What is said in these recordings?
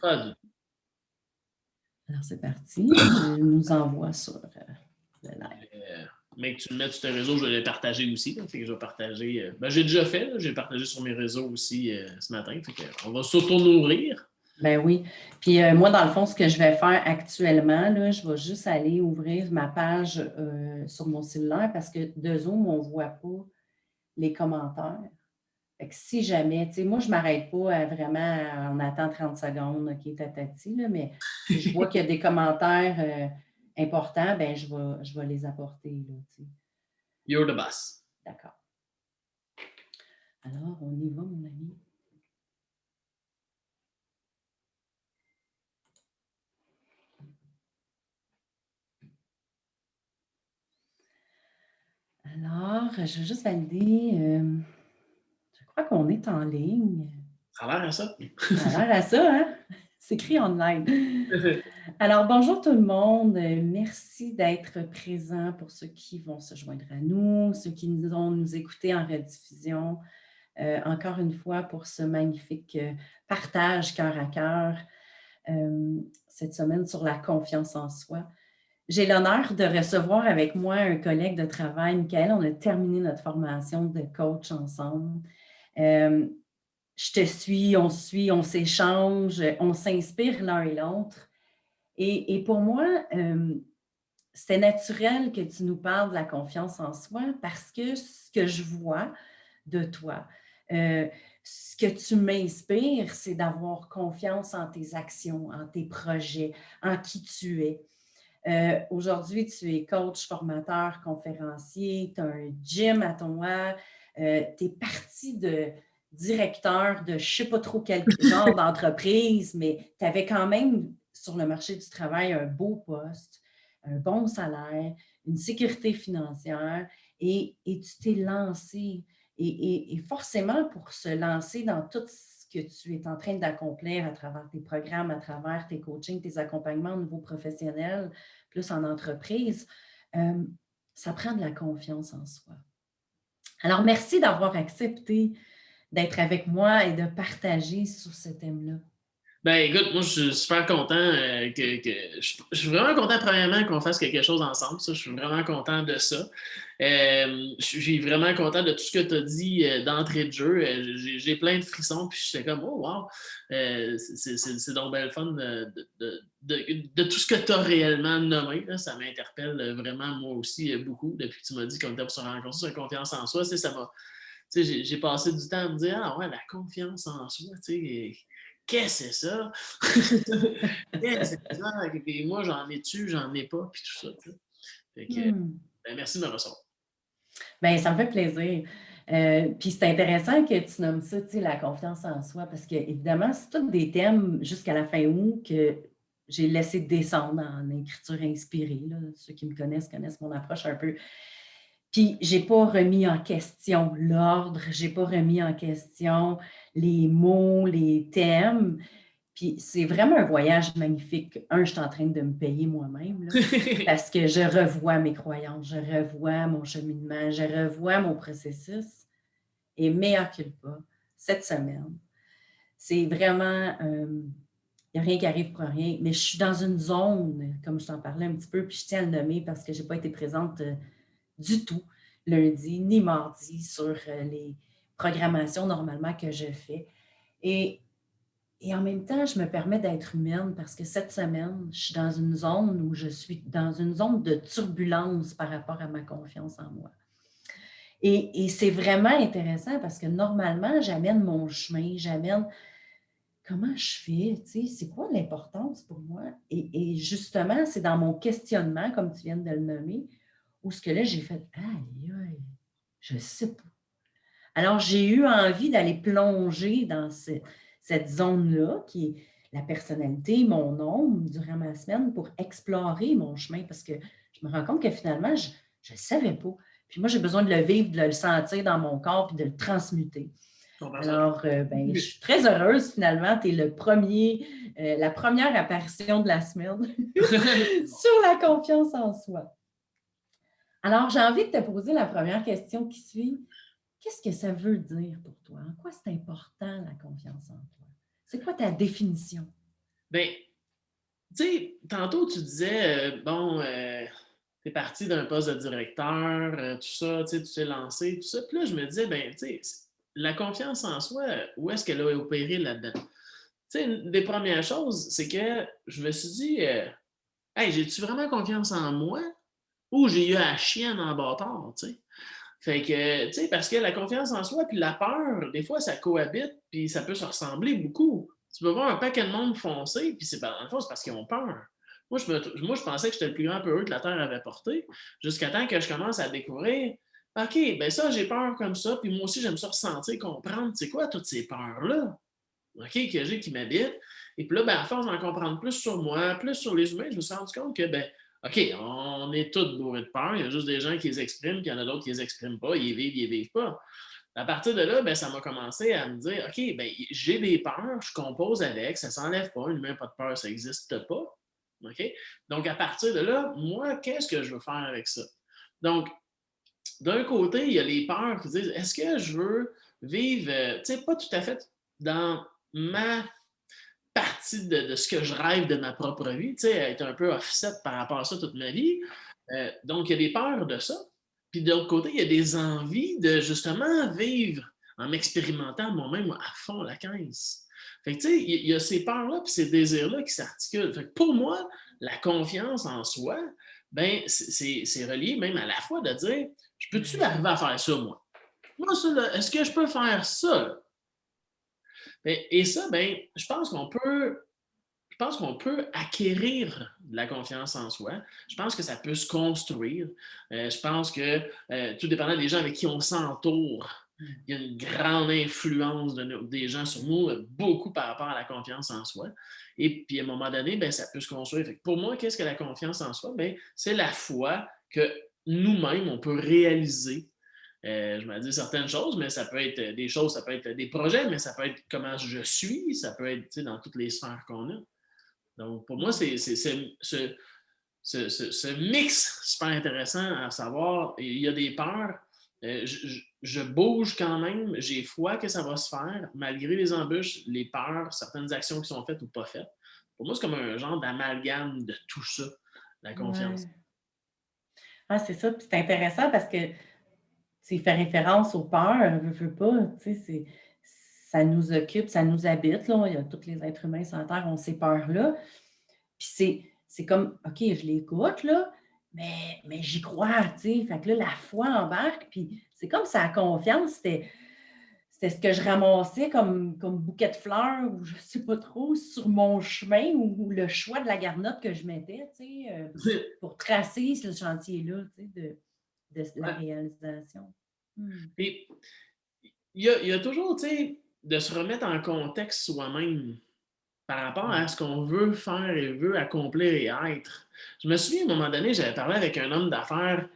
Pas du tout. Alors, c'est parti. Je nous envoie sur le live. Mais que tu le mets sur tes réseaux, je vais les partager aussi. Là, fait que je vais partager. J'ai déjà fait, là, j'ai partagé sur mes réseaux aussi ce matin. Fait que, on va s'auto-nourrir. Ben oui. Puis moi, dans le fond, ce que je vais faire actuellement, là, je vais juste aller ouvrir ma page sur mon cellulaire parce que de Zoom, on ne voit pas les commentaires. Fait que si jamais, tu sais, moi, je ne m'arrête pas à vraiment, on attend 30 secondes, OK, tatati, là, mais si je vois qu'il y a des commentaires importants, ben je vais les apporter, là, tu sais. You're the boss. D'accord. Alors, on y va, mon ami. Alors, je vais juste valider. Je crois qu'on est en ligne. Ça a l'air à ça. Ça a l'air à ça, hein? C'est écrit online. Alors, bonjour tout le monde. Merci d'être présents pour ceux qui vont se joindre à nous, ceux qui vont nous écouter en rediffusion. Encore une fois, pour ce magnifique partage cœur à cœur cette semaine sur la confiance en soi. J'ai l'honneur de recevoir avec moi un collègue de travail, Michael. On a terminé notre formation de coach ensemble. Je te suis, on s'échange, on s'inspire l'un et l'autre. Et pour moi, c'était naturel que tu nous parles de la confiance en soi parce que ce que je vois de toi, ce que tu m'inspires, c'est d'avoir confiance en tes actions, en tes projets, en qui tu es. Aujourd'hui, tu es coach, formateur, conférencier, tu as un gym à toi, tu es parti de directeur de je ne sais pas trop quel genre d'entreprise, mais tu avais quand même sur le marché du travail un beau poste, un bon salaire, une sécurité financière et tu t'es lancé. Et forcément, pour se lancer dans tout ce que tu es en train d'accomplir à travers tes programmes, à travers tes coachings, tes accompagnements au niveau professionnel, plus en entreprise, ça prend de la confiance en soi. Alors, merci d'avoir accepté d'être avec moi et de partager sur ce thème-là. Ben écoute, moi je suis super content je suis vraiment content premièrement qu'on fasse quelque chose ensemble. Ça, je suis vraiment content de ça. Je suis vraiment content de tout ce que tu as dit d'entrée de jeu. J'ai plein de frissons, puis j'étais comme oh wow! C'est donc bien le fun de tout ce que tu as réellement nommé. Là, ça m'interpelle vraiment moi aussi beaucoup depuis que tu m'as dit qu'on était pour se rencontrer sur la confiance en soi. Ça m'a. J'ai passé du temps à me dire ah ouais, la confiance en soi, tu sais. Qu'est-ce que c'est ça? Qu'est-ce que c'est ça? Et moi, j'en ai-tu, j'en ai pas, puis tout ça. Fait que, ben, merci de me recevoir. Bien, ça me fait plaisir. Puis c'est intéressant que tu nommes ça, tu sais, la confiance en soi, parce que évidemment, c'est tous des thèmes jusqu'à la fin août que j'ai laissé descendre en écriture inspirée. Là. Ceux qui me connaissent mon approche un peu. Puis, je n'ai pas remis en question l'ordre, je n'ai pas remis en question les mots, les thèmes. Puis, c'est vraiment un voyage magnifique. Je suis en train de me payer moi-même là, parce que je revois mes croyances, je revois mon cheminement, je revois mon processus. Et mea culpa, cette semaine, c'est vraiment, il n'y a rien qui arrive pour rien, mais je suis dans une zone, comme je t'en parlais un petit peu, puis je tiens à le nommer parce que je n'ai pas été présente du tout lundi ni mardi sur les programmations normalement que je fais. Et en même temps, je me permets d'être humaine parce que cette semaine, je suis dans une zone où je suis dans une zone de turbulence par rapport à ma confiance en moi. Et c'est vraiment intéressant parce que normalement, j'amène mon chemin, j'amène comment je fais, tu sais, c'est quoi l'importance pour moi? Et justement, c'est dans mon questionnement, comme tu viens de le nommer, où ce que là, j'ai fait, aïe, aïe, je ne sais pas. Alors, j'ai eu envie d'aller plonger dans cette zone-là, qui est la personnalité, mon ombre, durant ma semaine, pour explorer mon chemin, parce que je me rends compte que finalement, je ne savais pas. Puis moi, j'ai besoin de le vivre, de le sentir dans mon corps, puis de le transmuter. Alors, je suis très heureuse, finalement. Tu es la première apparition de la semaine sur la confiance en soi. Alors, j'ai envie de te poser la première question qui suit. Qu'est-ce que ça veut dire pour toi? En quoi c'est important, la confiance en toi? C'est quoi ta définition? Ben, tu sais, tantôt, tu disais, tu es parti d'un poste de directeur, tout ça, tu sais, tu t'es lancé, tout ça. Puis là, je me disais, ben, tu sais, la confiance en soi, où est-ce qu'elle a opéré là-dedans? Tu sais, une des premières choses, c'est que je me suis dit, hey, j'ai-tu vraiment confiance en moi ou j'ai eu à chienne en bâtard, tu sais? Fait que, tu sais, parce que la confiance en soi puis la peur, des fois, ça cohabite puis ça peut se ressembler beaucoup. Tu peux voir un paquet de monde foncer, puis dans le fond, c'est parce qu'ils ont peur. Moi, je pensais que j'étais le plus grand peureux que la Terre avait porté, jusqu'à temps que je commence à découvrir, OK, ben ça, j'ai peur comme ça, puis moi aussi, j'aime ça ressentir, comprendre, c'est quoi toutes ces peurs-là, OK, que j'ai qui m'habitent. Et puis là, ben, à force d'en comprendre plus sur moi, plus sur les humains, je me suis rendu compte que, ben, OK, on est tous bourrés de peur. Il y a juste des gens qui les expriment, puis il y en a d'autres qui les expriment pas. Ils les vivent pas. À partir de là, ben, ça m'a commencé à me dire, OK, ben, j'ai des peurs, je compose avec, ça ne s'enlève pas. Une humain, pas de peur, ça n'existe pas. OK? Donc, à partir de là, moi, qu'est-ce que je veux faire avec ça? Donc, d'un côté, il y a les peurs qui disent, est-ce que je veux vivre, tu sais, pas tout à fait dans ma partie de ce que je rêve de ma propre vie, tu sais, être un peu offset par rapport à ça toute ma vie. Donc, il y a des peurs de ça. Puis de l'autre côté, il y a des envies de justement vivre en m'expérimentant moi-même à fond la 15. Fait que tu sais, il y a ces peurs-là puis ces désirs-là qui s'articulent. Fait que pour moi, la confiance en soi, ben, c'est relié même à la fois de dire, je peux-tu arriver à faire ça, moi? Moi, ça, là, est-ce que je peux faire ça? Là? Et ça, ben, je pense qu'on peut acquérir de la confiance en soi. Je pense que ça peut se construire. Je pense que tout dépendant des gens avec qui on s'entoure, il y a une grande influence des gens sur nous, beaucoup par rapport à la confiance en soi. Et puis, à un moment donné, ben, ça peut se construire. Fait que pour moi, qu'est-ce que la confiance en soi? Ben, c'est la foi que nous-mêmes, on peut réaliser. Je me dis certaines choses, mais ça peut être des choses, ça peut être des projets, mais ça peut être comment je suis, ça peut être dans toutes les sphères qu'on a. Donc, pour moi, c'est ce mix super intéressant à savoir. Il y a des peurs. Je bouge quand même. J'ai foi que ça va se faire, malgré les embûches, les peurs, certaines actions qui sont faites ou pas faites. Pour moi, c'est comme un genre d'amalgame de tout ça, la confiance. Ouais. Ah, c'est ça. Puis c'est intéressant parce que tu fait référence aux peurs, veux pas, tu sais, ça nous occupe, ça nous habite, là. Il y a tous les êtres humains sur la Terre ont ces peurs-là. Puis c'est comme, OK, je l'écoute, là, mais j'y crois, tu sais. Fait que là, la foi embarque, puis c'est comme ça, la confiance, c'était ce que je ramassais comme bouquet de fleurs ou je sais pas trop, sur mon chemin ou le choix de la garnotte que je mettais, tu sais, pour tracer ce chantier-là, tu sais, de la Ouais. réalisation. Mmh. Puis, il y a toujours, tu sais, de se remettre en contexte soi-même par rapport à Ouais. ce qu'on veut faire et veut accomplir et être. Je me souviens, à un moment donné, j'avais parlé avec un homme d'affaires,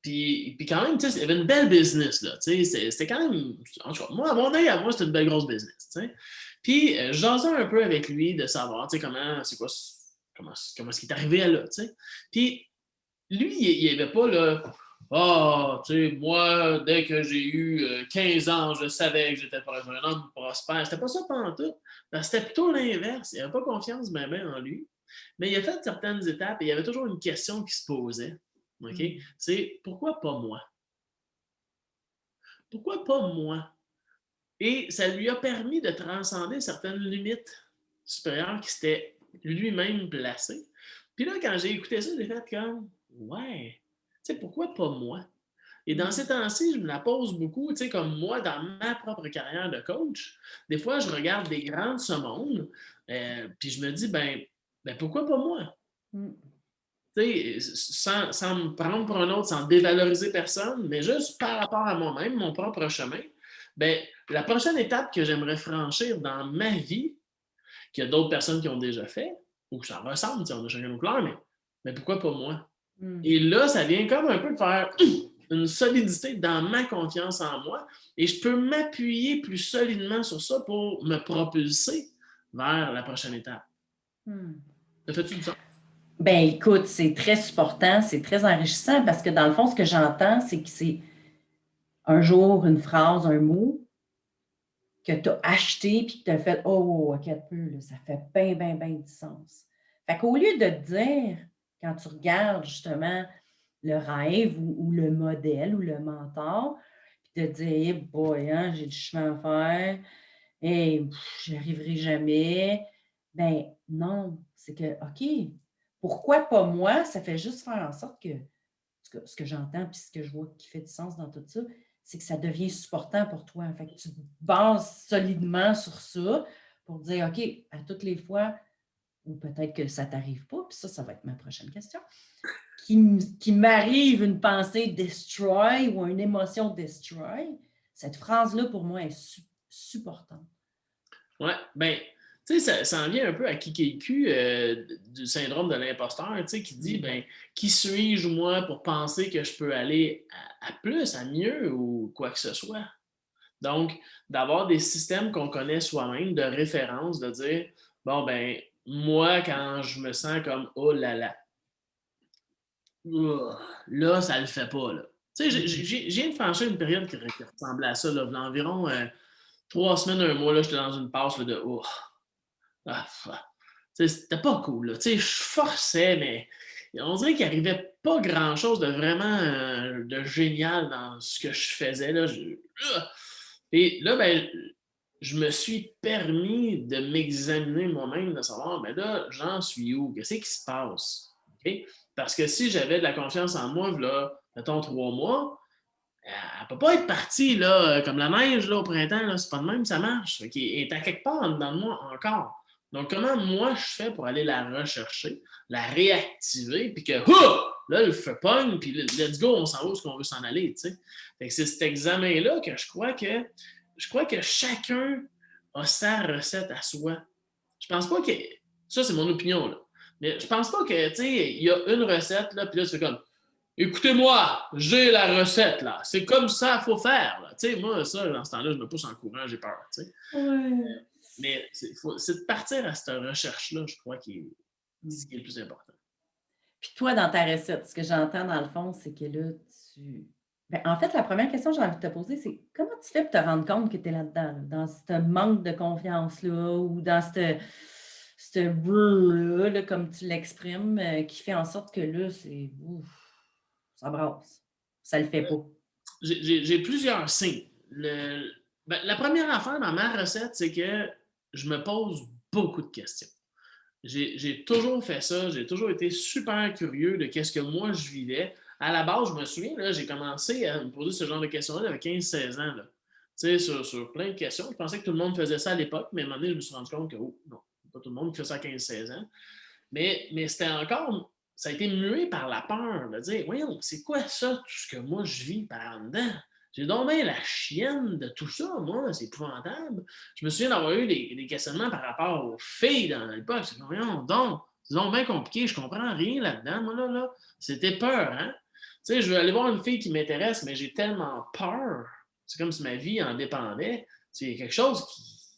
puis quand même, tu sais, il y avait une belle business, là, tu sais, c'était quand même, en tout cas, moi, à mon œil, à moi, c'était une belle grosse business, tu sais. Puis, je jasais un peu avec lui de savoir, tu sais, comment est-ce qu'il est arrivé à là, tu sais. Puis, lui, il avait pas, là, ah, tu sais, moi, dès que j'ai eu 15 ans, je savais que j'étais un homme prospère. C'était pas ça pantoute. C'était plutôt l'inverse. Il n'avait pas confiance même en lui. Mais il a fait certaines étapes et il y avait toujours une question qui se posait. OK? Mmh. C'est pourquoi pas moi? Pourquoi pas moi? Et ça lui a permis de transcender certaines limites supérieures qui s'étaient lui-même placées. Puis là, quand j'ai écouté ça, j'ai fait comme, ouais, tu sais, pourquoi pas moi? Et dans Mmh. ces temps-ci, je me la pose beaucoup, tu sais, comme moi, dans ma propre carrière de coach, des fois, je regarde des grands de ce monde, puis je me dis, ben pourquoi pas moi? Mmh. Tu sais, sans me prendre pour un autre, sans dévaloriser personne, mais juste par rapport à moi-même, mon propre chemin, ben la prochaine étape que j'aimerais franchir dans ma vie, qu'il y a d'autres personnes qui ont déjà fait, ou que ça ressemble, on a chacun nos couleurs, mais pourquoi pas moi? Mmh. Et là, ça vient comme un peu de faire une solidité dans ma confiance en moi et je peux m'appuyer plus solidement sur ça pour me propulser vers la prochaine étape. Mmh. Ça fait-tu du sens? Ben, écoute, c'est très supportant, c'est très enrichissant parce que dans le fond, ce que j'entends, c'est que c'est un jour une phrase, un mot que tu as acheté puis que tu as fait oh, OK, un peu, là, ça fait bien, bien, bien du sens. Fait qu'au lieu de te dire, quand tu regardes justement le rêve ou le modèle ou le mentor, puis de te dire, hey boy, hein, j'ai du chemin à faire, et j'y arriverai jamais. Ben non, c'est que, OK, pourquoi pas moi? Ça fait juste faire en sorte que ce que j'entends puis ce que je vois qui fait du sens dans tout ça, c'est que ça devient supportant pour toi. Fait que tu te bases solidement sur ça pour dire, OK, à toutes les fois, ou peut-être que ça ne t'arrive pas, puis ça va être ma prochaine question, qui m'arrive une pensée destroy ou une émotion destroy, cette phrase-là, pour moi, est supportante. Ouais, ben, tu sais, ça en vient un peu à Kikeiku du syndrome de l'imposteur, tu sais, qui dit, ben, qui suis-je, moi, pour penser que je peux aller à plus, à mieux ou quoi que ce soit? Donc, d'avoir des systèmes qu'on connaît soi-même, de référence, de dire, bon, ben, moi, quand je me sens comme, oh là là, là, ça le fait pas, là. Tu sais, j'ai viens de franchir une période qui ressemblait à ça, là, environ 3 semaines, un mois, là, j'étais dans une passe là, de, oh, ah, c'était pas cool. Là. Je forçais, mais on dirait qu'il n'arrivait pas grand-chose de vraiment de génial dans ce que je faisais. Là. Et là, ben, je me suis permis de m'examiner moi-même, de savoir, ben là, j'en suis où? Qu'est-ce qui se passe? Okay? Parce que si j'avais de la confiance en moi, là, mettons 3 mois, elle ne peut pas être partie là, comme la neige là, au printemps. Là, c'est pas de même, ça marche. Elle est à quelque part dans de moi encore. Donc, comment moi je fais pour aller la rechercher, la réactiver, puis que là, le feu pogne, puis let's go, on s'en va où est-ce qu'on veut s'en aller. Fait que c'est cet examen-là que je crois que chacun a sa recette à soi. Je pense pas que. Ça, c'est mon opinion, là. Mais je pense pas que, tu sais, il y a une recette, là, puis là, c'est comme écoutez-moi, j'ai la recette, là. C'est comme ça qu'il faut faire. Là. Tu sais, moi, ça, dans ce temps-là, je me pousse en courant, j'ai peur. Tu sais. Ouais. Mais c'est de partir à cette recherche-là, je crois, qui est ce qui est le plus important. Puis toi, dans ta recette, ce que j'entends dans le fond, c'est que là, en fait, la première question que j'ai envie de te poser, c'est comment tu fais pour te rendre compte que tu es là-dedans, là, dans ce manque de confiance-là ou dans ce brrr là, comme tu l'exprimes, qui fait en sorte que là, c'est ouf, ça brasse. Ça le fait pas. J'ai plusieurs signes. La première affaire dans ma recette, c'est que je me pose beaucoup de questions. J'ai toujours fait ça, j'ai toujours été super curieux de qu'est-ce que moi je vivais. À la base, je me souviens, là, j'ai commencé à me poser ce genre de questions-là à 15-16 ans. Là. Tu sais, sur plein de questions. Je pensais que tout le monde faisait ça à l'époque, mais à un moment donné, je me suis rendu compte que, oh, non, pas tout le monde qui fait ça à 15-16 ans. Mais c'était encore, ça a été mué par la peur de dire, voyons, c'est quoi ça, tout ce que moi je vis par en dedans? J'ai donc bien la chienne de tout ça, moi, c'est épouvantable. Je me souviens d'avoir eu des questionnements par rapport aux filles dans l'époque. C'est comme, voyons donc, c'est donc bien compliqué, je comprends rien là-dedans, moi, là. C'était peur, hein? Tu sais, je veux aller voir une fille qui m'intéresse, mais j'ai tellement peur. C'est comme si ma vie en dépendait. C'est quelque chose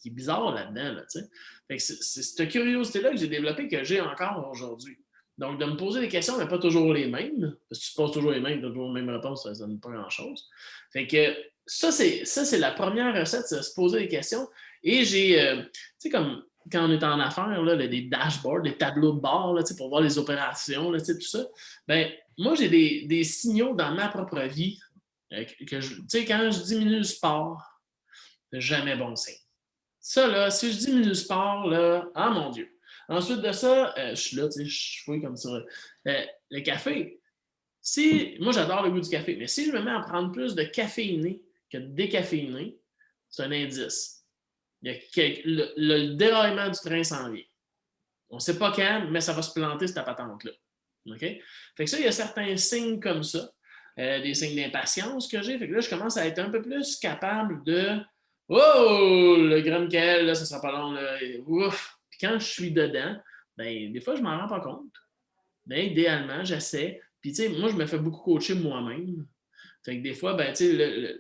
qui est bizarre là-dedans, là, tu sais. Fait que c'est cette curiosité-là que j'ai développée que j'ai encore aujourd'hui. Donc, de me poser des questions, mais pas toujours les mêmes. Parce que si tu poses toujours les mêmes, tu as toujours les mêmes réponses, ça ne donne pas grand-chose. Fait que ça, c'est la première recette, c'est de se poser des questions. Et j'ai, tu sais, comme quand on est en affaires, là, des dashboards, des tableaux de bord là, pour voir les opérations, là, tout ça. Ben, moi, j'ai des signaux dans ma propre vie que tu sais, quand je diminue le sport, jamais bon signe. Ça, là, si je diminue le sport, là, ah mon Dieu. Ensuite de ça, je suis là, tu sais, je fouille comme ça. Le café, moi j'adore le goût du café, mais si je me mets à prendre plus de caféiné que de décaféiné, c'est un indice. Le déraillement du train s'en vient. On ne sait pas quand, mais ça va se planter cette patente-là. OK? Fait que ça, il y a certains signes comme ça, des signes d'impatience que j'ai. Fait que là, je commence à être un peu plus capable de oh, le grain de Michael, là, ça sera pas long. Là. Ouf! Puis quand je suis dedans, ben, des fois, je m'en rends pas compte. Mais idéalement, j'essaie. Puis, tu sais, moi, je me fais beaucoup coacher moi-même. Fait que des fois, ben, tu sais,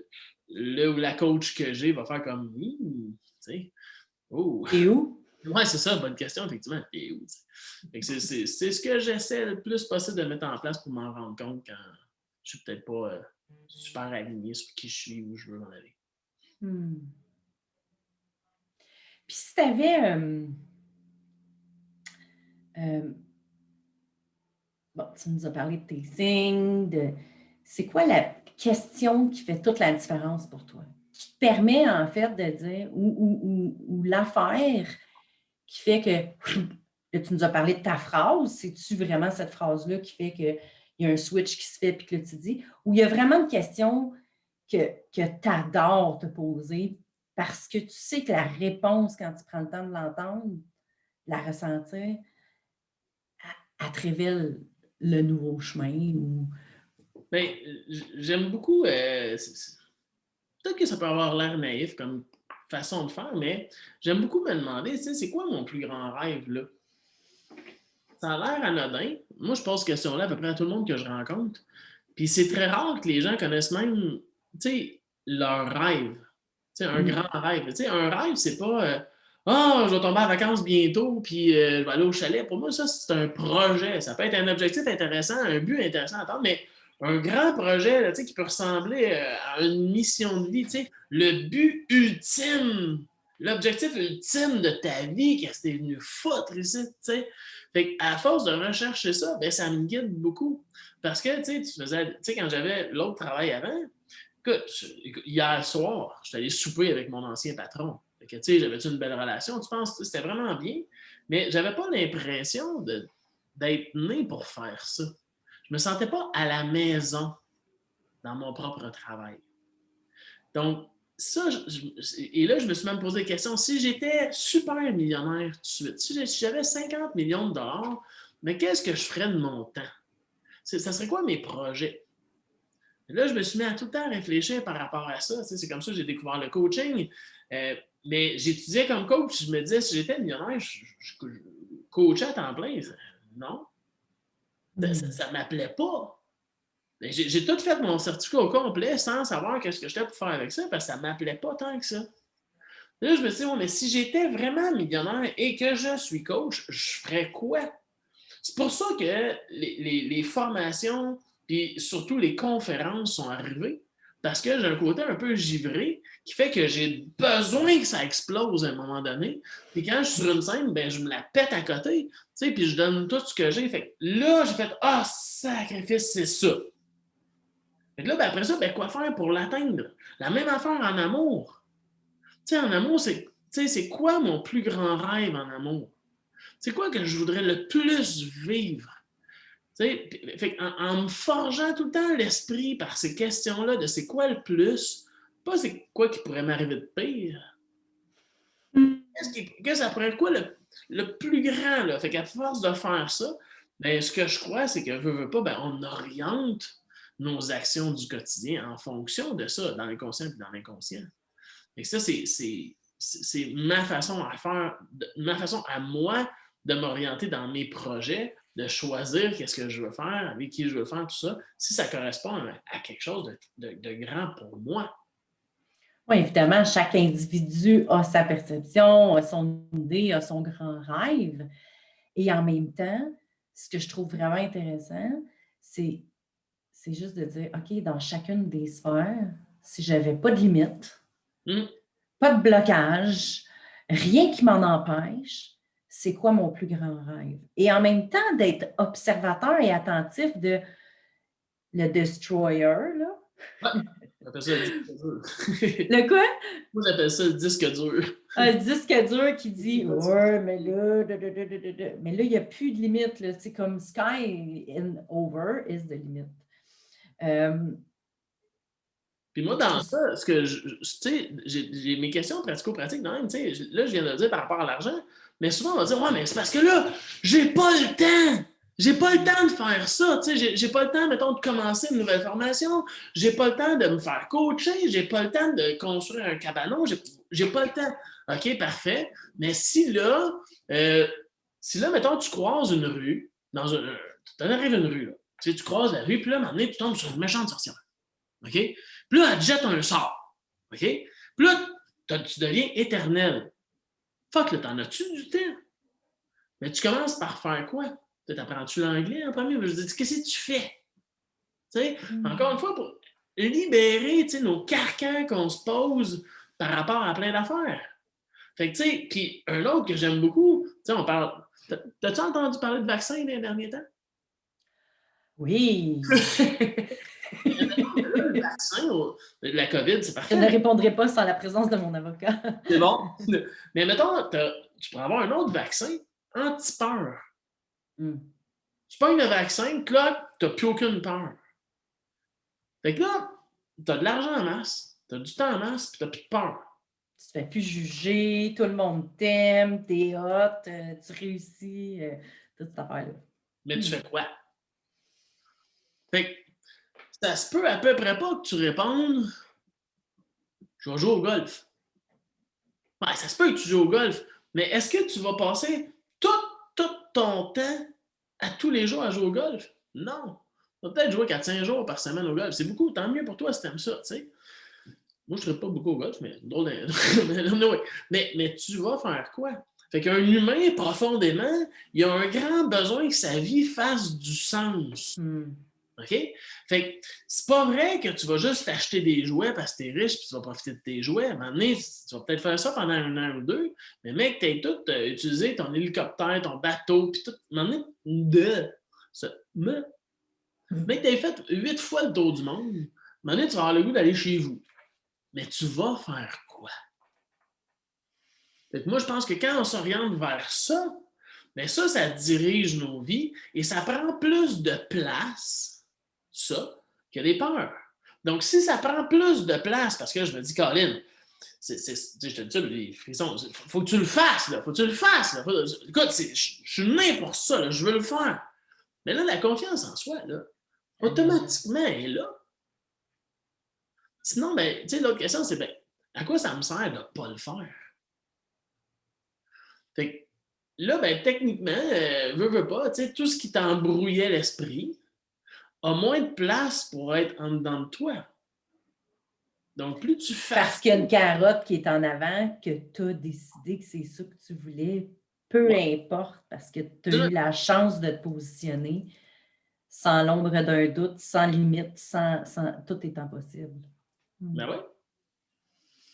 le ou la coach que j'ai va faire comme, tu sais, oh. Et où? Ouais, c'est ça, bonne question, effectivement. Et où, fait que c'est ce que j'essaie le plus possible de mettre en place pour m'en rendre compte quand je suis peut-être pas super aligné sur qui je suis, où je veux m'en aller. Puis si tu avais, bon, tu nous as parlé de tes signes, c'est quoi la question qui fait toute la différence pour toi? Qui te permet en fait de dire, ou l'affaire qui fait que, là, tu nous as parlé de ta phrase, c'est-tu vraiment cette phrase-là qui fait qu'il y a un switch qui se fait puis que là, tu dis, ou il y a vraiment une question que tu adores te poser parce que tu sais que la réponse, quand tu prends le temps de l'entendre, la ressentir, elle te révèle le nouveau chemin ou... Ben, j'aime beaucoup. Peut-être que ça peut avoir l'air naïf comme façon de faire, mais j'aime beaucoup me demander, tu sais, c'est quoi mon plus grand rêve, là? Ça a l'air anodin. Moi, je pose cette question-là à peu près à tout le monde que je rencontre. Puis c'est très rare que les gens connaissent même, tu sais, leur rêve. Tu sais, un grand rêve. Tu sais, un rêve, c'est pas ah, je vais tomber en vacances bientôt, puis je vais aller au chalet. Pour moi, ça, c'est un projet. Ça peut être un objectif intéressant, un but intéressant à attendre, mais un grand projet là, tu sais, qui peut ressembler à une mission de vie. Tu sais, le but ultime, l'objectif ultime de ta vie, qu'est-ce que t'es venu foutre ici, tu sais. Fait à force de rechercher ça, ben, ça me guide beaucoup. Parce que, tu sais, quand j'avais l'autre travail avant, écoute, hier soir, je suis allé souper avec mon ancien patron. Fait que, tu sais, j'avais une belle relation, tu penses, c'était vraiment bien, mais j'avais pas l'impression d'être né pour faire ça. Je me sentais pas à la maison dans mon propre travail. Donc, ça, et là, je me suis même posé la question, si j'étais super millionnaire tout de suite, si j'avais 50 millions de dollars, mais qu'est-ce que je ferais de mon temps? Ça serait quoi mes projets? Là, je me suis mis à tout le temps réfléchir par rapport à ça. C'est comme ça que j'ai découvert le coaching. Mais j'étudiais comme coach. Je me disais, si j'étais millionnaire, je coachais à temps plein. Non, ça ne m'appelait pas. J'ai tout fait mon certificat au complet sans savoir qu'est-ce que j'étais pour faire avec ça parce que ça ne m'appelait pas tant que ça. Là, je me suis dit, mais si j'étais vraiment millionnaire et que je suis coach, je ferais quoi? C'est pour ça que les formations, puis surtout les conférences sont arrivées, parce que j'ai un côté un peu givré qui fait que j'ai besoin que ça explose à un moment donné. Puis quand je suis sur une scène, ben, je me la pète à côté, tu sais, puis je donne tout ce que j'ai. Fait que là, j'ai fait ah, sacrifice, c'est ça. Fait que là, ben, après ça, ben, quoi faire pour l'atteindre? La même affaire en amour. Tu sais, en amour, c'est quoi mon plus grand rêve en amour? C'est quoi que je voudrais le plus vivre? Fait en me forgeant tout le temps l'esprit par ces questions-là de c'est quoi le plus, pas c'est quoi qui pourrait m'arriver de pire. Qu'est-ce que ça pourrait être quoi le plus grand? Là? Fait qu'à force de faire ça, ben, ce que je crois, c'est que veut pas, ben, on oriente nos actions du quotidien en fonction de ça, dans l'inconscient et dans l'inconscient. Et ça, c'est ma façon à faire, ma façon à moi de m'orienter dans mes projets, de choisir qu'est-ce que je veux faire, avec qui je veux faire, tout ça, si ça correspond à quelque chose de grand pour moi. Oui, évidemment, chaque individu a sa perception, a son idée, a son grand rêve. Et en même temps, ce que je trouve vraiment intéressant, c'est juste de dire, OK, dans chacune des sphères, si je n'avais pas de limite, pas de blocage, rien qui m'en empêche, c'est quoi mon plus grand rêve? Et en même temps, d'être observateur et attentif de le destroyer, là. Ouais, j'appelle ça le disque dur. Le quoi? Moi, j'appelle ça le disque dur. Un disque dur qui dit ouais, mais là, mais là, il n'y a plus de limite. C'est comme sky and over is the limit. Puis moi, dans ça, ce que tu sais, j'ai mes questions pratico-pratiques quand même, tu sais, là, je viens de le dire par rapport à l'argent, mais souvent, on va dire, ouais, mais c'est parce que là, j'ai pas le temps. J'ai pas le temps de faire ça, tu sais, j'ai pas le temps, mettons, de commencer une nouvelle formation, j'ai pas le temps de me faire coacher, j'ai pas le temps de construire un cabanon, j'ai pas le temps. OK, parfait. Mais si là, mettons, tu croises une rue, tu arrives une rue, là, tu croises la rue, puis là, à un moment donné, tu tombes sur une méchante sorcière. OK? Puis là, elle te jette un sort. OK? Puis là, tu deviens éternel. Fuck, là, t'en as-tu du temps? Mais tu commences par faire quoi? T'apprends-tu l'anglais en premier? Je dis, qu'est-ce que tu fais? Encore une fois, pour libérer nos carcans qu'on se pose par rapport à plein d'affaires. Fait que, tu sais, puis un autre que j'aime beaucoup, tu sais, on parle. T'as-tu entendu parler de vaccins dans les derniers temps? Oui. Le vaccin, de la COVID, c'est Je parfait. ne répondrai pas sans la présence de mon avocat. C'est bon. Mais mettons, tu pourrais avoir un autre vaccin anti-peur. Mm. Tu pognes le vaccin, puis là, tu n'as plus aucune peur. Fait que là, tu as de l'argent en masse, tu as du temps en masse, puis tu n'as plus de peur. Tu te fais plus juger, tout le monde t'aime, t'es hot, tu réussis, toute cette affaire-là. Mais tu fais quoi? Fait que ça se peut à peu près pas que tu répondes je vais jouer au golf. Ouais, ça se peut que tu joues au golf, mais est-ce que tu vas passer tout, tout ton temps à tous les jours à jouer au golf? Non. Tu vas peut-être jouer 4-5 jours par semaine au golf. C'est beaucoup, tant mieux pour toi si tu aimes ça, tu sais. Moi, je ne serais pas beaucoup au golf, mais drôle mais tu vas faire quoi? Fait qu'un humain, profondément, il a un grand besoin que sa vie fasse du sens. Mm. OK? Fait que c'est pas vrai que tu vas juste t'acheter des jouets parce que tu es riche et tu vas profiter de tes jouets. À un moment donné, tu vas peut-être faire ça pendant 1 an ou 2, mais mec, tu as tout utilisé ton hélicoptère, ton bateau, puis tout. À un moment donné, mec, tu as fait 8 fois le tour du monde. À un moment donné, tu vas avoir le goût d'aller chez vous. Mais tu vas faire quoi? Fait que moi, je pense que quand on s'oriente vers ça, bien ça dirige nos vies et ça prend plus de place, ça, que les peurs. Donc, si ça prend plus de place, parce que je me dis, Colin, je te dis ça, les frissons, faut que tu le fasses, là, faut que tu le fasses. Là, écoute, je suis né pour ça, là, je veux le faire. Mais là, la confiance en soi, là, automatiquement, elle est là. Sinon, ben, tu sais, l'autre question, c'est, ben, à quoi ça me sert de ne pas le faire? Fait que là, ben, techniquement, veux pas, tu sais, tout ce qui t'embrouillait l'esprit a moins de place pour être en dedans de toi. Donc, plus tu fais. Parce qu'il y a une carotte qui est en avant, que tu as décidé que c'est ça que tu voulais, peu importe, parce que tu as eu la chance de te positionner sans l'ombre d'un doute, sans limite, tout étant possible. Ben oui.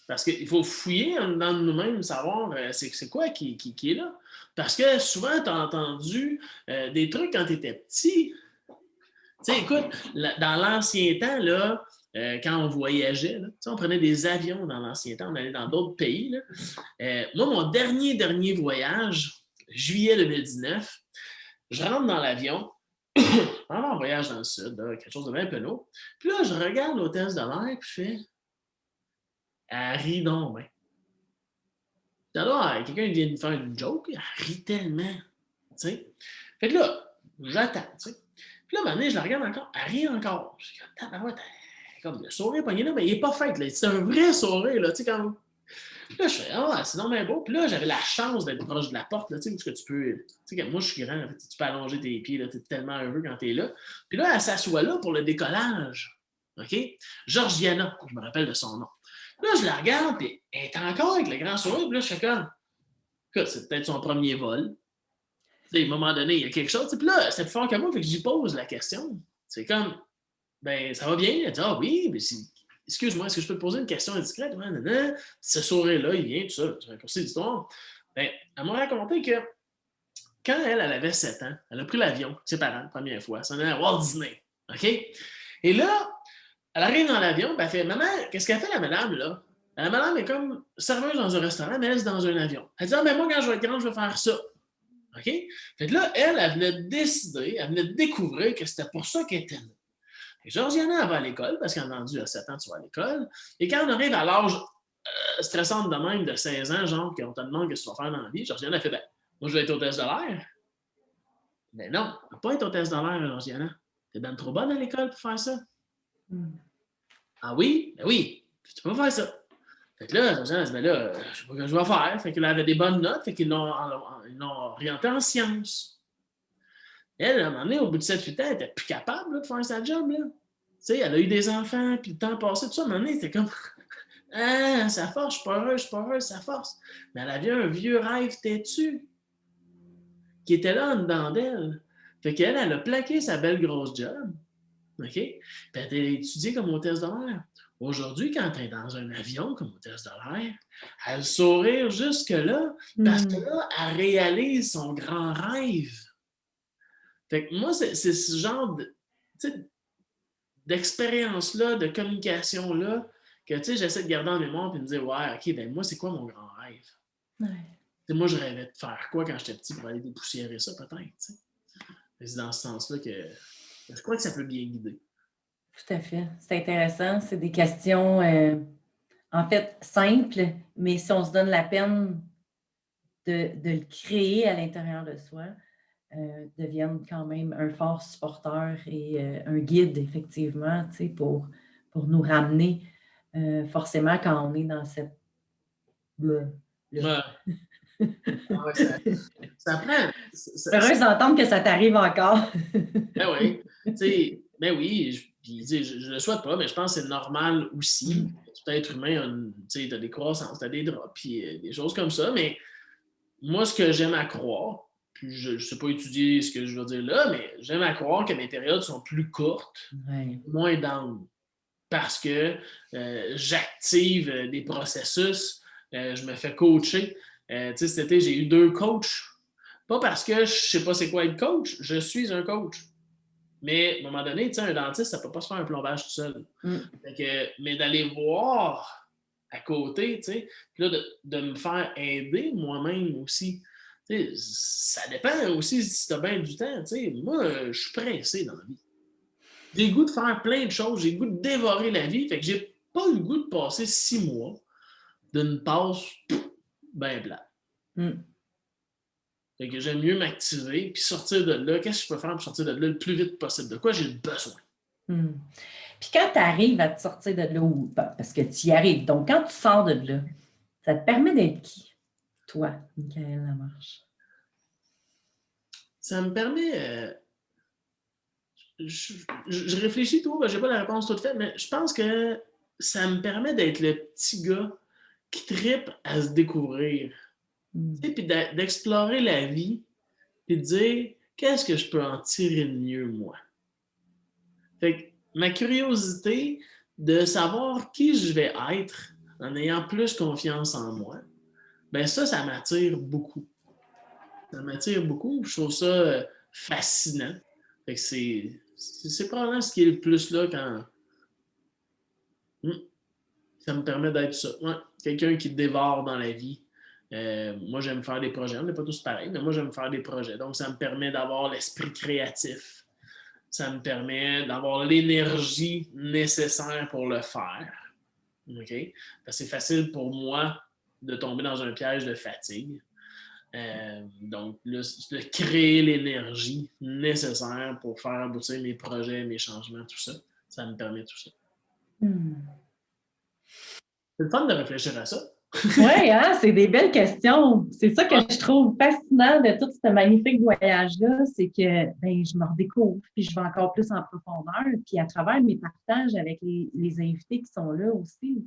Parce qu'il faut fouiller en dedans de nous-mêmes, savoir c'est quoi qui est là. Parce que souvent, tu as entendu des trucs quand tu étais petit. Tu sais, écoute, dans l'ancien temps, là, quand on voyageait, là, on prenait des avions dans l'ancien temps, on allait dans d'autres pays. Là. Moi, mon dernier voyage, juillet 2019, je rentre dans l'avion, en voyage dans le sud, là, quelque chose de bien penaud. Puis là, je regarde l'hôtesse de l'air, puis je fais elle rit donc, ben. Alors, quelqu'un vient de faire une joke, elle rit tellement. T'sais. Fait que là, j'attends. T'sais. Puis là, à un moment donné, je la regarde encore, elle rit encore. Je suis comme le sourire pogné là, mais il n'est pas fait. Là. C'est un vrai sourire. Là, comme. Là, je fais, ah, c'est non, mais beau. Puis là, j'avais la chance d'être proche de la porte, là, où tu peux. Moi, je suis grand, tu peux allonger tes pieds, tu es tellement heureux quand tu es là. Puis là, elle s'assoit là pour le décollage. OK? Georgiana, je me rappelle de son nom. Là, je la regarde, puis elle est encore avec le grand sourire, puis là, je fais comme, écoute, c'est peut-être son premier vol. T'sais, à un moment donné, il y a quelque chose. Puis là, c'est plus fort que moi, fait que j'y pose la question. C'est comme, ben, ça va bien? Elle dit, ah oui, mais excuse-moi, est-ce que je peux te poser une question indiscrète? Ouais, non. Ce sourire-là, il vient, tout ça, c'est un raccourci d'histoire. Ben, elle m'a raconté que quand elle avait 7 ans, elle a pris l'avion avec ses parents la première fois. Ça allait à Walt Disney. OK? Et là, elle arrive dans l'avion, elle fait maman, qu'est-ce qu'elle fait la madame là? La madame est comme serveuse dans un restaurant, mais elle est dans un avion. Elle dit ah, mais moi, quand je vais être grande, je vais faire ça. OK? Fait que là, elle venait de décider, elle venait de découvrir que c'était pour ça qu'elle était née. Et Georgiana, elle va à l'école, parce qu'elle a rendu à 7 ans, tu vas à l'école. Et quand on arrive à l'âge stressant de même de 16 ans, genre, qu'on te demande ce que tu vas faire dans la vie, Georgiana a fait ben, moi, je vais être hôtesse de l'air. Ben non, elle ne va pas être hôtesse de l'air, Georgiana. T'es bien trop bonne à l'école pour faire ça. Ah oui? Ben oui, tu peux pas faire ça. Fait que là, Georgiana a dit, ben là, je sais pas ce que je vais faire. Fait qu'elle avait des bonnes notes, fait qu'ils l'ont orientée en sciences. Elle, à un moment donné, au bout de 7-8 ans, elle n'était plus capable là, de faire sa job. Là. Elle a eu des enfants, puis le temps passé, tout ça. À un moment donné, c'était comme ah, ça force, je suis pas heureuse, ça force. Mais elle avait un vieux rêve têtu qui était là en dedans d'elle. Fait qu'elle, elle a plaqué sa belle grosse job. OK? Puis elle était étudiée comme hôtesse de l'air. Aujourd'hui, quand tu es dans un avion comme hôtesse de l'air, elle a le sourire jusque-là, parce que là, elle réalise son grand rêve. Fait que moi, c'est ce genre d'expérience-là, de communication-là, que j'essaie de garder en mémoire et de me dire, ouais, OK, ben moi, c'est quoi mon grand rêve? Ouais. Moi, je rêvais de faire quoi quand j'étais petit pour aller dépoussiérer ça, peut-être. C'est dans ce sens-là que je crois que ça peut bien guider. Tout à fait. C'est intéressant. C'est des questions, en fait, simples, mais si on se donne la peine de le créer à l'intérieur de soi, deviennent quand même un fort supporteur et un guide, effectivement, pour nous ramener forcément quand on est dans cette... Ouais. Ah ouais, ça prend. Heureuse d'entendre que ça t'arrive encore. Ben oui. Ben oui, je le souhaite pas, mais je pense que c'est normal aussi. Tout être humain, tu as des croissances, tu as des drops, puis des choses comme ça. Mais moi, ce que j'aime à croire, puis je ne sais pas étudier ce que je veux dire là, mais j'aime à croire que mes périodes sont plus courtes, moins down. Parce que j'active des processus, je me fais coacher. Cet été, j'ai eu 2 coachs. Pas parce que je ne sais pas c'est quoi être coach, je suis un coach. Mais à un moment donné, un dentiste, ça ne peut pas se faire un plombage tout seul. Mais d'aller voir à côté, puis là, de me faire aider moi-même aussi. Ça dépend aussi si tu as bien du temps. Moi, je suis pressé dans la vie. J'ai le goût de faire plein de choses, j'ai le goût de dévorer la vie. Fait que j'ai pas le goût de passer 6 mois d'une passe bien plate. Fait que j'aime mieux m'activer puis sortir de là. Qu'est-ce que je peux faire pour sortir de là le plus vite possible? De quoi j'ai besoin? Puis quand tu arrives à te sortir de là, parce que tu y arrives, donc quand tu sors de là, ça te permet d'être qui? Toi, Michaël Lamarche. Ça me permet... je réfléchis tout, je n'ai pas la réponse toute faite, mais je pense que ça me permet d'être le petit gars qui trippe à se découvrir. Puis d'explorer la vie, puis de dire qu'est-ce que je peux en tirer de mieux, moi. Fait que ma curiosité de savoir qui je vais être en ayant plus confiance en moi, ben ça m'attire beaucoup. Ça m'attire beaucoup. Je trouve ça fascinant. Fait que c'est probablement ce qui est le plus là quand ça me permet d'être ça. Ouais. Quelqu'un qui dévore dans la vie. Moi, j'aime faire des projets. On n'est pas tous pareils, mais moi, j'aime faire des projets. Donc, ça me permet d'avoir l'esprit créatif. Ça me permet d'avoir l'énergie nécessaire pour le faire. OK? Parce que c'est facile pour moi de tomber dans un piège de fatigue. Donc, de créer l'énergie nécessaire pour faire aboutir mes projets, mes changements, tout ça, ça me permet tout ça. C'est le fun de réfléchir à ça. Oui, c'est des belles questions. C'est ça que je trouve fascinant de tout ce magnifique voyage-là, c'est que je me redécouvre, puis je vais encore plus en profondeur, puis à travers mes partages avec les invités qui sont là aussi.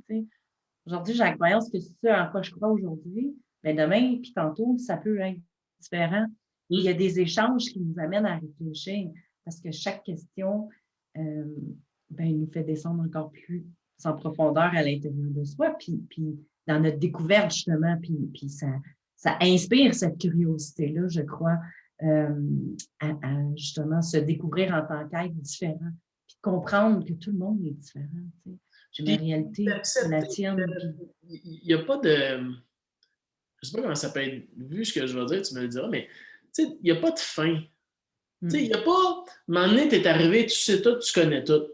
Aujourd'hui, j'ai la croyance que c'est ça en quoi je crois aujourd'hui, mais demain, puis tantôt, ça peut être différent. Il y a des échanges qui nous amènent à réfléchir, parce que chaque question nous fait descendre encore plus en profondeur à l'intérieur de soi, puis dans notre découverte, justement, puis ça inspire cette curiosité-là, je crois, à justement se découvrir en tant qu'être différent, puis comprendre que tout le monde est différent. J'ai ma réalité, la tienne. Il n'y a pas de... Je ne sais pas comment ça peut être vu, ce que je veux dire, tu me le diras, mais il n'y a pas de fin. Il n'y a pas... À un moment donné, tu es arrivé, tu sais tout, tu connais tout.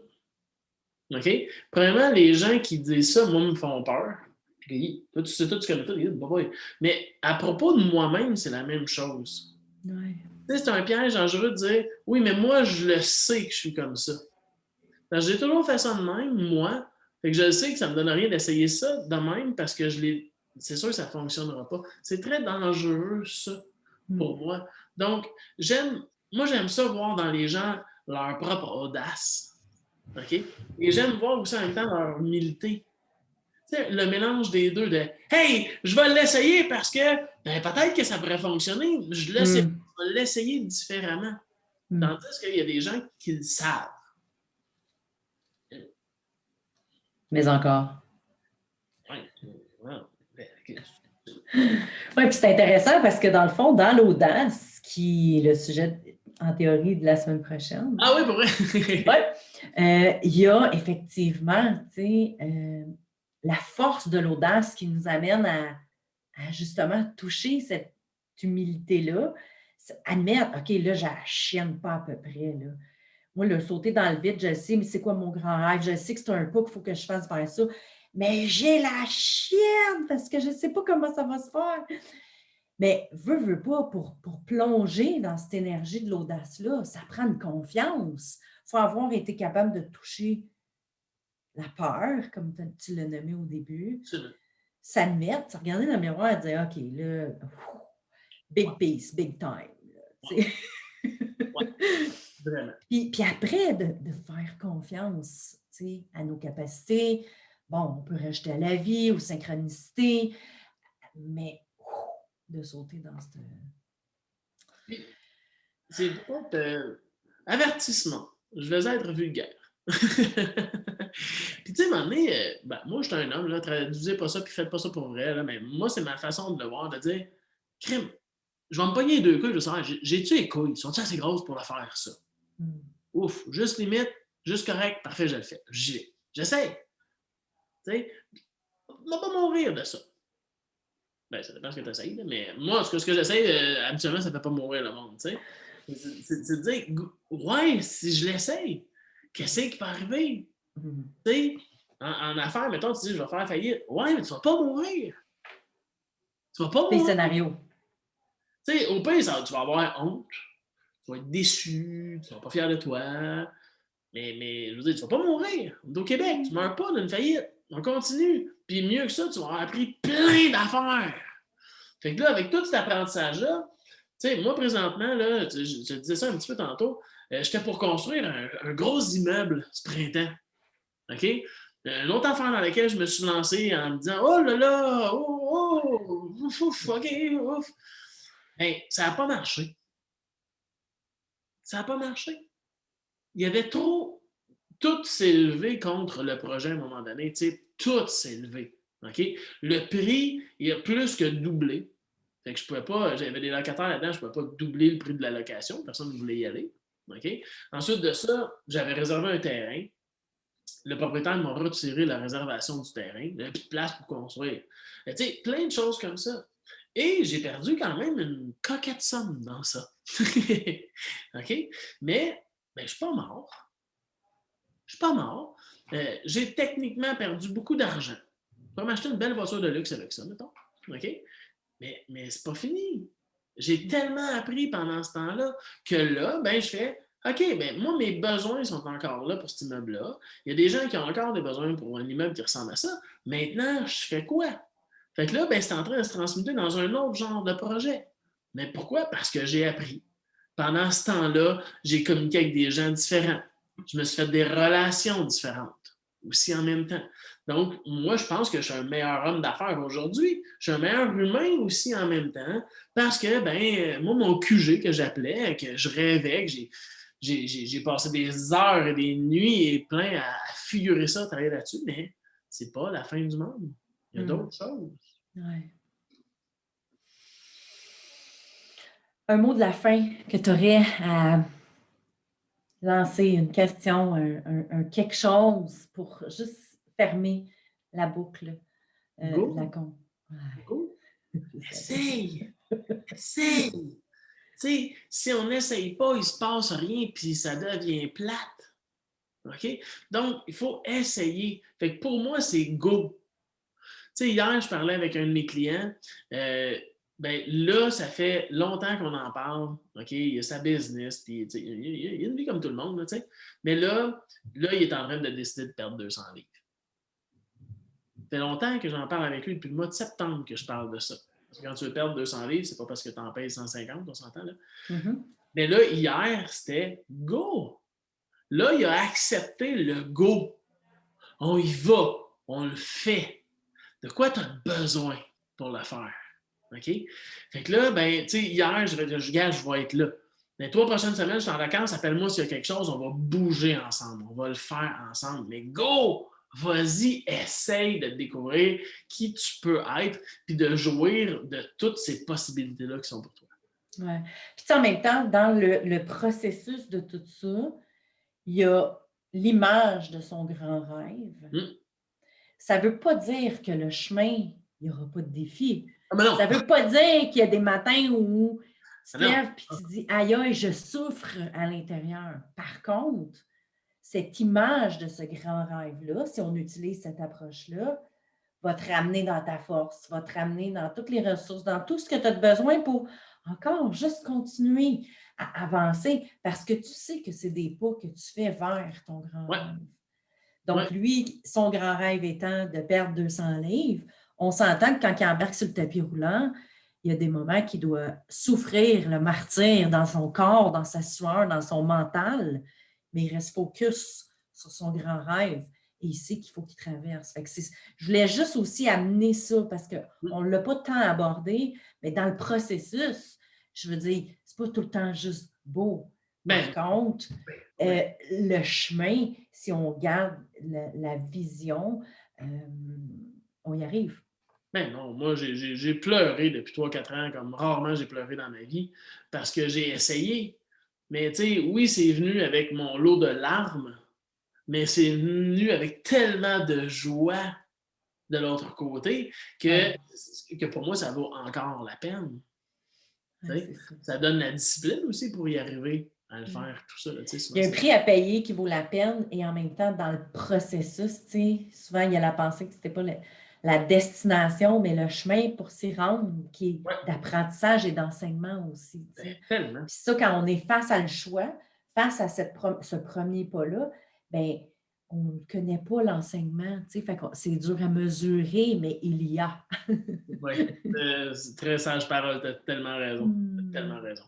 OK? Premièrement, les gens qui disent ça, moi, me font peur. Puis, toi, tu sais tout, tu connais tout. Mais à propos de moi-même, c'est la même chose. C'est un piège dangereux de dire « Oui, mais moi, je le sais que je suis comme ça. » Parce que j'ai toujours fait ça de même, moi. Fait que je sais que ça ne me donne rien d'essayer ça de même parce que c'est sûr que ça ne fonctionnera pas. C'est très dangereux, ça, pour moi. Donc, j'aime ça voir dans les gens leur propre audace. OK? Et j'aime voir aussi en même temps leur humilité. Le mélange des deux de « Hey, je vais l'essayer parce que peut-être que ça pourrait fonctionner. Je vais l'essayer différemment. » Tandis qu'il y a des gens qui le savent. Mais encore. Ouais. Wow. Oui, puis c'est intéressant parce que dans le fond, dans l'audace, qui est le sujet en théorie de la semaine prochaine, Ah oui, pour vrai? il y a effectivement, la force de l'audace qui nous amène à justement toucher cette humilité-là, admettre, OK, là, je la chienne pas à peu près, là. Moi, le sauter dans le vide, je sais, mais c'est quoi mon grand rêve? Je sais que c'est un pas qu'il faut que je fasse vers ça, mais j'ai la chienne parce que je ne sais pas comment ça va se faire. Mais veux pas, pour plonger dans cette énergie de l'audace-là, ça prend une confiance. Il faut avoir été capable de toucher la peur, comme tu l'as nommé au début, s'admettre, se regarder dans le miroir et dire, OK, là, big piece, big time. Là, Vraiment. Puis après, de faire confiance à nos capacités. Bon, on peut rajouter à la vie, aux synchronicités, mais de sauter dans cette... C'est peut-être avertissement. Je vais être vulgaire. Puis tu sais, à un moment donné, moi, je suis un homme, là, traduisez pas ça, puis faites pas ça pour vrai, là, mais moi, c'est ma façon de le voir, de dire, crime, je vais me pogner les deux couilles, je vais savoir, j'ai-tu les couilles? Sont-elles assez grosses pour le faire, ça? Ouf, juste limite, juste correct, parfait, je le fais. J'y vais. J'essaie. Tu sais, on va pas mourir de ça. Ben, ça dépend ce que tu essayes, mais moi, ce que j'essaie, habituellement, ça fait pas mourir le monde, tu sais. C'est de dire, ouais, si je l'essaye, qu'est-ce qui va arriver? Tu sais, en affaires, mettons, tu dis, je vais faire faillite. Ouais, mais tu vas pas mourir. Tu vas pas mourir. Des scénarios. Tu sais, au pire, tu vas avoir honte. Tu vas être déçu. Tu vas pas fier de toi. Mais je veux dire, tu vas pas mourir. On est au Québec. Tu meurs pas d'une faillite. On continue. Puis mieux que ça, tu vas avoir appris plein d'affaires. Fait que là, avec tout cet apprentissage-là, tu sais, moi, présentement, là, je te disais ça un petit peu tantôt, j'étais pour construire un gros immeuble ce printemps. OK? Une autre affaire dans laquelle je me suis lancé en me disant oh là là, oh, ouf, ouf, OK, ouf. Ben, ça n'a pas marché. Ça n'a pas marché. Il y avait trop. Tout s'est levé contre le projet à un moment donné. Tu sais, tout s'est levé. OK? Le prix, il a plus que doublé. Fait que je pouvais pas, j'avais des locataires là-dedans, je ne pouvais pas doubler le prix de la location. Personne ne voulait y aller. OK? Ensuite de ça, j'avais réservé un terrain. Le propriétaire m'a retiré la réservation du terrain. Il n'y avait plus de place pour construire. Tu sais, plein de choses comme ça. Et j'ai perdu quand même une coquette somme dans ça. OK? Mais ben, je ne suis pas mort. Je ne suis pas mort. J'ai techniquement perdu beaucoup d'argent. Je peux m'acheter une belle voiture de luxe avec ça, mettons. OK? Mais c'est pas fini. J'ai tellement appris pendant ce temps-là que là, ben, je fais OK, ben moi, mes besoins sont encore là pour cet immeuble-là. Il y a des gens qui ont encore des besoins pour un immeuble qui ressemble à ça. Maintenant, je fais quoi? Fait que là, ben, c'est en train de se transmuter dans un autre genre de projet. Mais pourquoi? Parce que j'ai appris. Pendant ce temps-là, j'ai communiqué avec des gens différents. Je me suis fait des relations différentes aussi en même temps. Donc, moi, je pense que je suis un meilleur homme d'affaires aujourd'hui. Je suis un meilleur humain aussi en même temps parce que, ben, moi, mon QG que j'appelais, que je rêvais, que j'ai passé des heures et des nuits et plein à figurer ça, à travailler là-dessus, mais c'est pas la fin du monde. Il y a d'autres choses. Ouais. Un mot de la fin que tu aurais à lancer, une question, un quelque chose pour juste fermer la boucle de la con. Go. Essaye! Essaye! Tu sais, si on n'essaye pas, il ne se passe rien, puis ça devient plate. OK? Donc, il faut essayer. Fait que pour moi, c'est go. Tu sais, hier, je parlais avec un de mes clients. Ben là, ça fait longtemps qu'on en parle. OK? Il a sa business, puis il a une vie comme tout le monde, là, tu sais. Mais là, il est en train de décider de perdre 200 livres. Ça fait longtemps que j'en parle avec lui, depuis le mois de septembre que je parle de ça. Parce que quand tu veux perdre 200 livres, c'est pas parce que tu en payes 150, on s'entend, là. Mm-hmm. Mais là, hier, c'était go. Là, il a accepté le go. On y va. On le fait. De quoi tu as besoin pour le faire? OK? Fait que là, ben, tu sais, hier, je vais être là. Les 3 prochaines semaines, je suis en vacances, appelle-moi s'il y a quelque chose, on va bouger ensemble. On va le faire ensemble. Mais go! vas-y, essaye de découvrir qui tu peux être, puis de jouir de toutes ces possibilités-là qui sont pour toi. Ouais. Puis en même temps, dans le processus de tout ça, il y a l'image de son grand rêve. Ça ne veut pas dire que le chemin, il n'y aura pas de défis. Ça ne veut pas dire qu'il y a des matins où tu te lèves et tu te dis « Aïe, aïe, je souffre à l'intérieur ». Par contre, cette image de ce grand rêve-là, si on utilise cette approche-là, va te ramener dans ta force, va te ramener dans toutes les ressources, dans tout ce que tu as besoin pour encore juste continuer à avancer parce que tu sais que c'est des pas que tu fais vers ton grand rêve. Donc, lui, son grand rêve étant de perdre 200 livres, on s'entend que quand il embarque sur le tapis roulant, il y a des moments qu'il doit souffrir le martyre dans son corps, dans sa sueur, dans son mental, mais il reste focus sur son grand rêve et il sait qu'il faut qu'il traverse. Fait que je voulais juste aussi amener ça parce qu'on ne l'a pas tant abordé, mais dans le processus, je veux dire, c'est pas tout le temps juste beau. Par contre, le chemin, si on garde la vision, on y arrive. Ben non, moi, j'ai pleuré depuis 3-4 ans, comme rarement j'ai pleuré dans ma vie, parce que j'ai essayé. Mais tu sais, oui, c'est venu avec mon lot de larmes, mais c'est venu avec tellement de joie de l'autre côté que pour moi, ça vaut encore la peine. Ça donne la discipline aussi pour y arriver à le faire, tout ça. Il y a un prix à payer qui vaut la peine et en même temps, dans le processus, souvent, il y a la pensée que ce n'était pas la destination, mais le chemin pour s'y rendre, qui est d'apprentissage et d'enseignement aussi. Tellement. Puis ça, quand on est face à le choix, face à ce premier pas-là, bien, on ne connaît pas l'enseignement. C'est dur à mesurer, mais il y a. Oui, c'est très sage parole, tu as tellement raison. Tellement raison.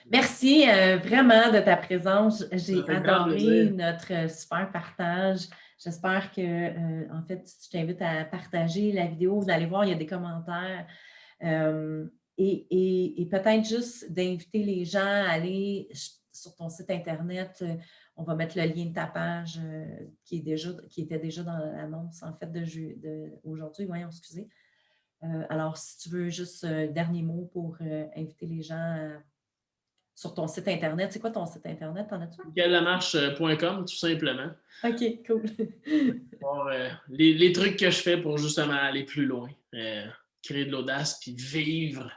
Merci vraiment de ta présence. J'ai adoré notre super partage. J'espère que, en fait, je t'invite à partager la vidéo. Vous allez voir, il y a des commentaires. Et peut-être juste d'inviter les gens à aller sur ton site Internet. On va mettre le lien de ta page qui était déjà dans l'annonce, en fait, d'aujourd'hui. Voyons, excusez. Alors, si tu veux juste dernier mot pour inviter les gens sur ton site Internet. C'est quoi ton site Internet? T'en as-tu? Michaellamarche.com, tout simplement. OK, cool. Pour, les trucs que je fais pour justement aller plus loin, créer de l'audace puis vivre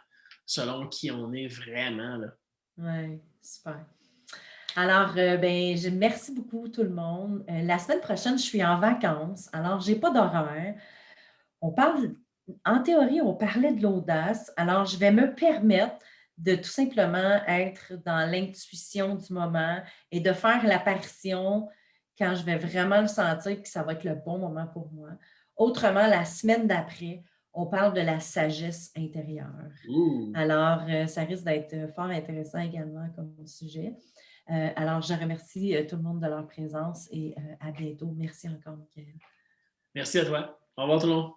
selon qui on est vraiment. Oui, super. Alors, merci beaucoup tout le monde. La semaine prochaine, je suis en vacances, alors je n'ai pas d'horaire. En théorie, on parlait de l'audace, alors je vais me permettre de tout simplement être dans l'intuition du moment et de faire l'apparition quand je vais vraiment le sentir que ça va être le bon moment pour moi. Autrement, la semaine d'après, on parle de la sagesse intérieure. Alors, ça risque d'être fort intéressant également comme sujet. Alors, je remercie tout le monde de leur présence et à bientôt. Merci encore, Michael. Merci à toi. Au revoir tout le monde.